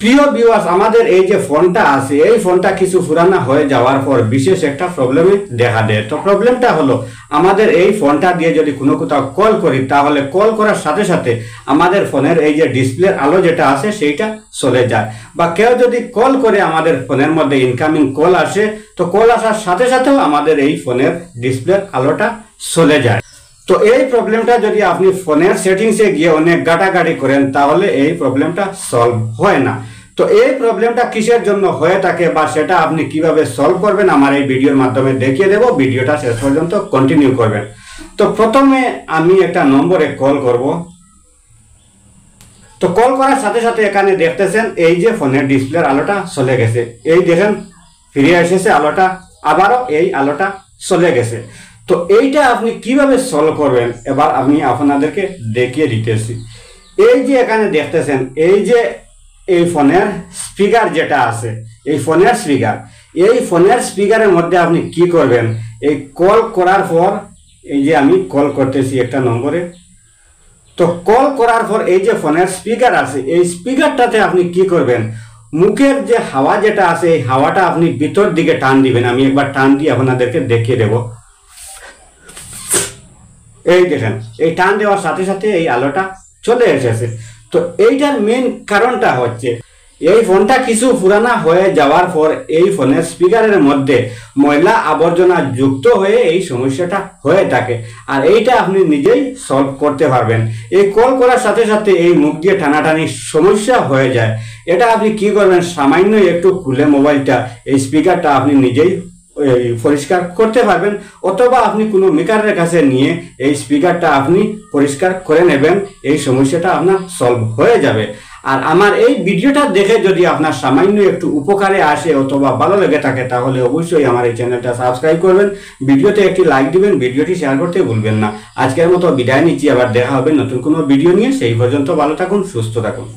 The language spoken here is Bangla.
প্রিয় ভিউয়ার্স, আমাদের এই যে ফোনটা আছে, এই ফোনটা কিছু পুরানা হয়ে যাওয়ার পর বিশেষ একটা প্রবলেমে দেখা দেয়। তো প্রবলেমটা হলো, আমাদের এই ফোনটা দিয়ে যদি কোনো কোথাও কল করি, তাহলে কল করার সাথে সাথে আমাদের ফোনের এই যে ডিসপ্লের আলো যেটা আছে সেইটা চলে যায়। বা কেউ যদি কল করে আমাদের ফোনের মধ্যে ইনকামিং কল আসে, তো কল আসার সাথে সাথেও আমাদের এই ফোনের ডিসপ্লের আলোটা চলে যায়। তো এই প্রবলেমটা যদি আপনি ফোনের সেটিংসে গিয়ে অনেক গাটাগাটি করেন, তাহলে এই প্রবলেমটা সলভ হয় না। তো এই প্রবলেমটা কিসের জন্য হয়ে থাকে বা সেটা আপনি কিভাবে সলভ করবেন, আমার এই ভিডিওর মাধ্যমে দেখিয়ে দেব। ভিডিওটা শেষ পর্যন্ত কন্টিনিউ করবেন। তো প্রথমে আমি একটা নম্বরে কল করব। তো কল করার সাথে সাথে এখানে দেখতেছেন এই যে ফোনের ডিসপ্লের আলোটা চলে গেছে। এই দেখেন ফিরে এসেছে আলোটা, আবারও এই আলোটা চলে গেছে। তো এইটা আপনি কিভাবে সলভ করবেন, এবার আমি আপনাদেরকে দেখিয়ে দিতেছি। এই যে এখানে দেখতেছেন এই যে এই ফোনের স্পিকার যেটা আছে, এই ফোনের স্পিকারের মধ্যে আপনি কি করবেন, এই কল করার পর এই যে আমি কল করতেছি একটা নম্বরে। তো কল করার পর এই যে ফোনের স্পিকার আছে, এই স্পিকারটাতে আপনি কি করবেন, মুখের যে হাওয়া যেটা আছে, এই হাওয়াটা আপনি ভিতর দিকে টান দিবেন। আমি একবার টান দিয়ে আপনাদেরকে দেখিয়ে দেব। এই দেখেন, এই টান দেওয়ার সাথে সাথে এই আলোটা চলে এসেছে। তো এইটার মেন কারণটা হচ্ছে, এই ফোনটা কিছু পুরানা হয়ে যাওয়ার পর এই ফোনের স্পিকারের মধ্যে ময়লা আবর্জনা যুক্ত হয়ে এই সমস্যাটা হয়ে থাকে। আর এইটা আপনি নিজেই সলভ করতে পারবেন। এই কল করার সাথে সাথে এই মুখ দিয়ে টানাটানির সমস্যা হয়ে যায়। এটা আপনি কি করবেন, সামান্য একটু খুলে মোবাইলটা, এই স্পিকারটা আপনি নিজেই পরিষ্কার করতে পারবেন, অথবা আপনি কোনো মেকারের কাছে নিয়ে এই স্পিকারটা আপনি পরিষ্কার করে নেবেন। এই সমস্যাটা আপনার সলভ হয়ে যাবে। আর আমার এই ভিডিওটা দেখে যদি আপনার সামান্য একটু উপকারে আসে অথবা ভালো লেগে থাকে, তাহলে অবশ্যই আমার এই চ্যানেলটা সাবস্ক্রাইব করবেন, ভিডিওতে একটি লাইক দিবেন, ভিডিওটি শেয়ার করতে ভুলবেন না। আজকের মতো বিদায় নিচ্ছি, আবার দেখা হবে নতুন কোনো ভিডিও নিয়ে। সেই পর্যন্ত ভালো থাকুন, সুস্থ থাকুন।